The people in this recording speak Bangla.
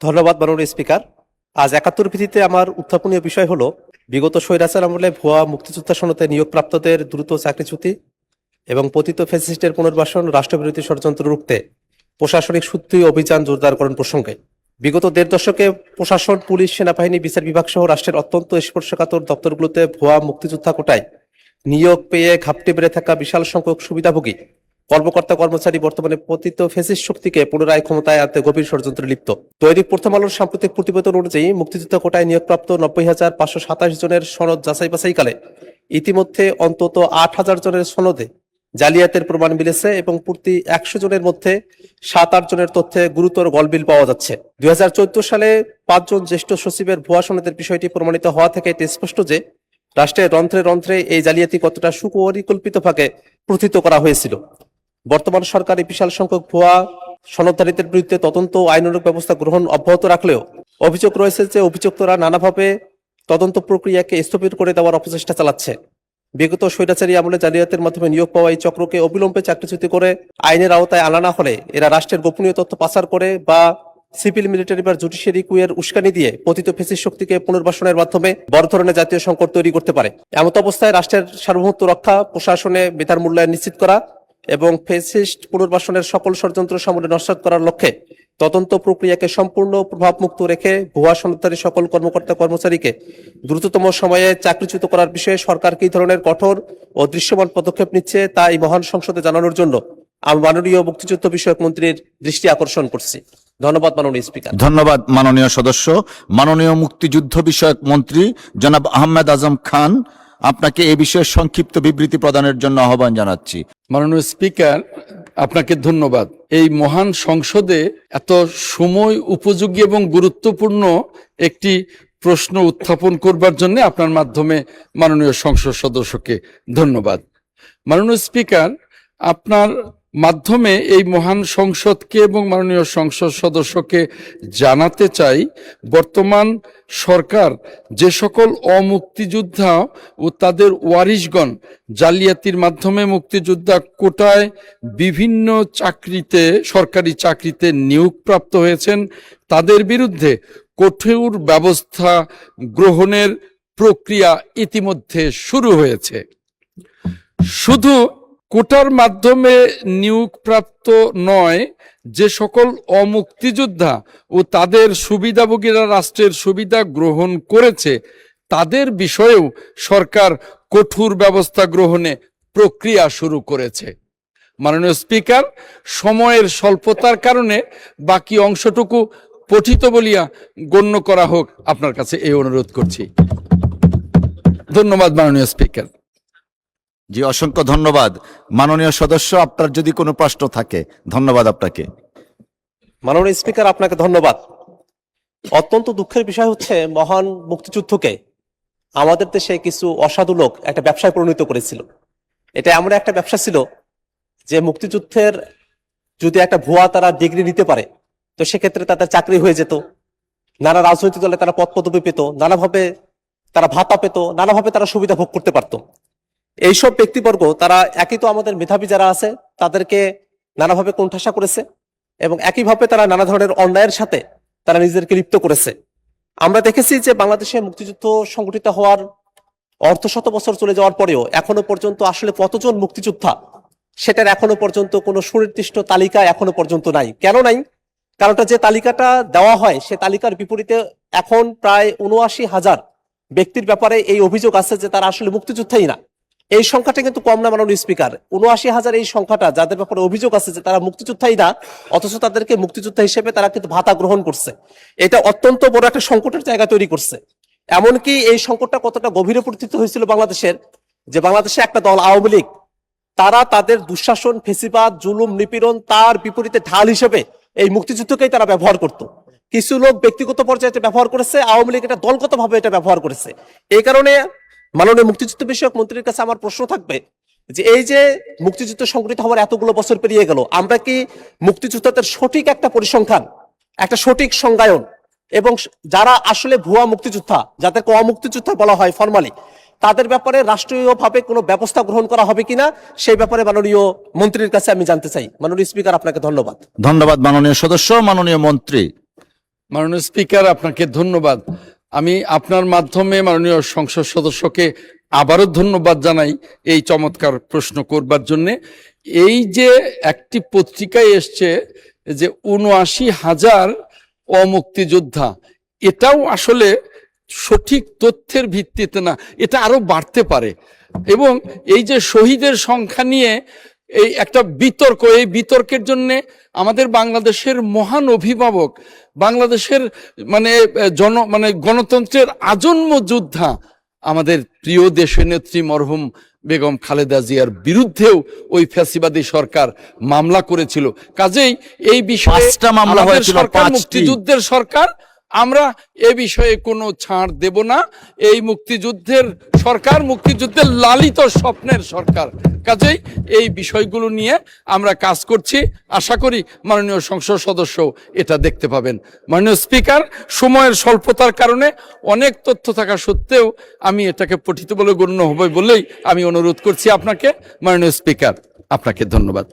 ধন্যবাদ মাননীয় স্পিকার। আজ ৭১ ভিত্তিতে আমার উত্থাপনীয় বিষয় হলো বিগত স্বৈরাচার আমলে ভুয়া মুক্তিযোদ্ধা সনদে নিয়োগপ্রাপ্তদের দ্রুত চাকরিচ্যুতি এবং পতিত ফ্যাসিস্টের পুনর্বাসন, রাষ্ট্রবিরোধী ষড়যন্ত্র রুখতে প্রশাসনিক শুদ্ধি অভিযান জোরদারকরণ প্রসঙ্গে বিগত দেড় দশকে প্রশাসন, পুলিশ, সেনাবাহিনী, বিচার বিভাগ সহ রাষ্ট্রের অত্যন্ত স্পর্শকাতর দপ্তরগুলোতে ভুয়া মুক্তিযোদ্ধা কোটায় নিয়োগ পেয়ে ঘাপটে বেড়ে থাকা বিশাল সংখ্যক সুবিধাভোগী কর্মকর্তা কর্মচারী বর্তমানে পতিত ফ্যাসিস্ট শক্তিকে পুনরায় ক্ষমতায় আনতে গভীর ষড়যন্ত্রে লিপ্ত। দৈনিক প্রথম আলোর সাম্প্রতিক প্রতিবেদন অনুযায়ী মুক্তিযোদ্ধা কোটায় নিয়োগপ্রাপ্ত ৯০,৫২৭ জনের সনদ যাচাই বাছাইকালে ইতিমধ্যে অন্তত ৮,০০০ জনের সনদে জালিয়াতের প্রমাণ মিলেছে এবং প্রতি ১০০ জনের মধ্যে ৭-৮ জনের তথ্যে গুরুতর গলবিল পাওয়া যাচ্ছে। ২০১৪ সালে ৫ জন জ্যেষ্ঠ সচিবের ভুয়া সনদের বিষয়টি প্রমাণিত হওয়া থেকে এটি স্পষ্ট যে রাষ্ট্রের রন্ধ্রে রন্ধ্রে এই জালিয়াতি কতটা সুপরিকল্পিতভাবে প্রথিত করা হয়েছিল। বর্তমান সরকার এই বিশাল সংখ্যক ভুয়া সনদধারীদের বিরুদ্ধে তদন্ত ও আইনানুগ ব্যবস্থা গ্রহণ অব্যাহত রাখলেও অভিযোগ রয়েছে যে অভিযুক্তরা নানাভাবে তদন্ত প্রক্রিয়াকে স্থবির করে দেওয়ার অপচেষ্টা চালাচ্ছে। বিগত স্বৈরাচারী আমলে জালিয়াতের মাধ্যমে নিয়োগ পাওয়া এই চক্রকে অবিলম্বে চাকরিচ্যুতি করে আইনের আওতায় আনা না হলে এরা রাষ্ট্রের গোপনীয় তথ্য পাচার করে বা সিভিল, মিলিটারি বা জুডিশিয়ারি কুয়ের উস্কানি দিয়ে পতিত ফ্যাসিস্ট শক্তিকে পুনর্বাসনের মাধ্যমে বড় ধরনের জাতীয় সংকট তৈরি করতে পারে। এমত অবস্থায় রাষ্ট্রের সার্বভৌমত্ব রক্ষা, প্রশাসনে মেধার মূল্যায়ন নিশ্চিত করা এবং ফ্যাসিস্ট পুনর্বাসনের সকল ষড়যন্ত্র সমূলে নস্যাৎ করার লক্ষ্যে তদন্ত প্রক্রিয়াকে সম্পূর্ণ প্রভাবমুক্ত রেখে ভুয়া সনদধারী সকল কর্মকর্তা কর্মচারীকে দ্রুততম সময়ে চাকরিচ্যুত করার বিষয়ে সরকার কী ধরনের কঠোর ও দৃশ্যমান পদক্ষেপ নিচ্ছে তা এই মহান সংসদে জানানোর জন্য আমি মাননীয় মুক্তিযুদ্ধ বিষয়ক মন্ত্রীর দৃষ্টি আকর্ষণ করছি। ধন্যবাদ মাননীয় স্পিকার। ধন্যবাদ মাননীয় সদস্য। মাননীয় মুক্তিযুদ্ধ বিষয়ক মন্ত্রী জনাব আহমেদ আজম খান, আপনাকে এই বিষয়ে সংক্ষিপ্ত বিবৃতি প্রদানের জন্য আহ্বান জানাচ্ছি। মাননীয় স্পিকার, আপনাকে ধন্যবাদ। এই মহান সংসদে এত সময় উপযোগী এবং গুরুত্বপূর্ণ একটি প্রশ্ন উত্থাপন করবার জন্য আপনার মাধ্যমে মাননীয় সংসদ সদস্যকে ধন্যবাদ। মাননীয় স্পিকার, আপনার মাধ্যমে এই মহান সংসদকে এবং মাননীয় সংসদ সদস্যকে জানাতে চাই, বর্তমান সরকার যে সকল অমুক্তিযোদ্ধা ও তাদের ওয়ারিশগণ জালিয়াতির মাধ্যমে মুক্তিযোদ্ধা কোটায় বিভিন্ন চাকরিতে, সরকারি চাকরিতে নিয়োগপ্রাপ্ত হয়েছেন, তাদের বিরুদ্ধে কঠোর ব্যবস্থা গ্রহণের প্রক্রিয়া ইতিমধ্যে শুরু হয়েছে। শুধু কোটার মাধ্যমে নিয়োগপ্রাপ্ত নয়, যে সকল অমুক্তিযোদ্ধা ও তাদের সুবিধাভোগীরা রাষ্ট্রের সুবিধা গ্রহণ করেছে তাদের বিষয়েও সরকার কঠোর ব্যবস্থা গ্রহণে প্রক্রিয়া শুরু করেছে। মাননীয় স্পিকার, সময়ের স্বল্পতার কারণে বাকি অংশটুকু পঠিত বলিয়া গণ্য করা হোক, আপনার কাছে এই অনুরোধ করছি। ধন্যবাদ মাননীয় স্পিকার। জি, অসংখ্য ধন্যবাদ। মাননীয় সদস্য, আপনার যদি কোনো প্রশ্ন থাকে। ধন্যবাদ আপনাকে। মাননীয় স্পিকার, আপনাকে ধন্যবাদ। অত্যন্ত দুঃখের বিষয় হচ্ছে মহান মুক্তিযুদ্ধকে আমাদের দেশে কিছু অসাধু লোক একটা ব্যবসায় পরিণত করেছিল। এটা এমন একটা ব্যবসা ছিল যে মুক্তিযুদ্ধের যদি একটা ভুয়া তারা ডিগ্রি নিতে পারে তো সেক্ষেত্রে তাদের চাকরি হয়ে যেত, নানা রাজনৈতিক দলে তারা পদ পদবি পেত, নানাভাবে তারা ভাতা পেত, নানাভাবে তারা সুবিধা ভোগ করতে পারত। এইসব ব্যক্তিবর্গ তারা একই তো আমাদের মেধাবী যারা আছে তাদেরকে নানাভাবে কোণঠাসা করেছে এবং একইভাবে তারা নানা ধরনের অন্যায়ের সাথে তারা নিজেদেরকে লিপ্ত করেছে। আমরা দেখেছি যে বাংলাদেশে মুক্তিযুদ্ধ সংগঠিত হওয়ার অর্ধশত বছর চলে যাওয়ার পরেও এখনো পর্যন্ত আসলে কতজন মুক্তিযোদ্ধা সেটার এখনো পর্যন্ত কোনো সুনির্দিষ্ট তালিকা এখনো পর্যন্ত নাই। কেন নাই? কারণটা যে তালিকাটা দেওয়া হয় সে তালিকার বিপরীতে এখন প্রায় ৭৯,০০০ ব্যক্তির ব্যাপারে এই অভিযোগ আছে যে তারা আসলে মুক্তিযোদ্ধাই না। এই সংখ্যাটা কিন্তু কম না মাননীয় স্পিকার। ৭৯,০০০ এই সংখ্যাটা যাদের ব্যাপারে অভিযোগ আছে যে তারা মুক্তিযোদ্ধাই না, অথচ তাদেরকে মুক্তিযোদ্ধা হিসেবে তারা কিন্তু ভাতা গ্রহণ করছে। এটা অত্যন্ত বড় একটা সংকটের জায়গা তৈরি করছে। এমনকি এই সংকটটা কতটা গভীরে পরিচিত হয়েছিল বাংলাদেশের, যে বাংলাদেশে একটা দল আওয়ামী লীগ, তারা তাদের দুঃশাসন, ফেসিবাদ, জুলুম, নিপীড়ন তার বিপরীতে ঢাল হিসেবে এই মুক্তিযুদ্ধকেই তারা ব্যবহার করত। কিছু লোক ব্যক্তিগত পর্যায়ে ব্যবহার করেছে, আওয়ামী লীগ এটা দলগতভাবে এটা ব্যবহার করেছে। এই কারণে মাননীয় মুক্তিযুদ্ধ বিষয়ক মন্ত্রীর কাছে আমার প্রশ্ন থাকবে যে এই যে মুক্তিযুদ্ধ সংগঠিত হওয়ার এতগুলো বছর পেরিয়ে গেল, আমরা কি মুক্তিযোদ্ধাদের সঠিক একটা পরিসংখ্যান, একটা সঠিক সংজ্ঞায়ন এবং যারা আসলে ভুয়া মুক্তিযোদ্ধা, যাদেরকে অমুক্তিযোদ্ধা বলা হয় ফরমালি, তাদের ব্যাপারে রাষ্ট্রীয়ভাবে কোনো ব্যবস্থা গ্রহণ করা হবে কিনা সেই ব্যাপারে মাননীয় মন্ত্রীর কাছে আমি জানতে চাই। মাননীয় স্পিকার, আপনাকে ধন্যবাদ। ধন্যবাদ মাননীয় সদস্য। মাননীয় মন্ত্রী। মাননীয় স্পিকার, আপনাকে ধন্যবাদ। আমি আপনার মাধ্যমে মাননীয় সংসদ সদস্যকে আবারও ধন্যবাদ জানাই এই চমৎকার প্রশ্ন করবার জন্য। এই যে একটি পত্রিকায় এসছে যে ৭৯,০০০ অমুক্তিযোদ্ধা, এটাও আসলে সঠিক তথ্যের ভিত্তিতে না, এটা আরো বাড়তে পারে। এবং এই যে শহীদের সংখ্যা নিয়ে এই একটা বিতর্ক, এই বিতর্কের জন্য আমাদের বাংলাদেশের মহান অভিভাবক, বাংলাদেশের গণতন্ত্রের আজন্ম যোদ্ধা আমাদের প্রিয় দেশনেত্রী মরহুম বেগম খালেদা জিয়ার বিরুদ্ধেও ওই ফ্যাসিবাদী সরকার মামলা করেছিল। কাজেই এই বিষয়ে 5টা মামলা আমাদের হয়েছিল, সরকার 5টি। মুক্তিযুদ্ধের সরকার, আমরা এ বিষয়ে কোনো ছাড় দেব না। এই মুক্তিযুদ্ধের সরকার, মুক্তিযুদ্ধের লালিত স্বপ্নের সরকার। কাজেই এই বিষয়গুলো নিয়ে আমরা কাজ করছি। আশা করি মাননীয় সংসদ সদস্য এটা দেখতে পাবেন। মাননীয় স্পিকার, সময়ের স্বল্পতার কারণে অনেক তথ্য থাকা সত্ত্বেও আমি এটাকে পঠিত বলে গণ্য হবে বলেই আমি অনুরোধ করছি আপনাকে। মাননীয় স্পিকার, আপনাকে ধন্যবাদ।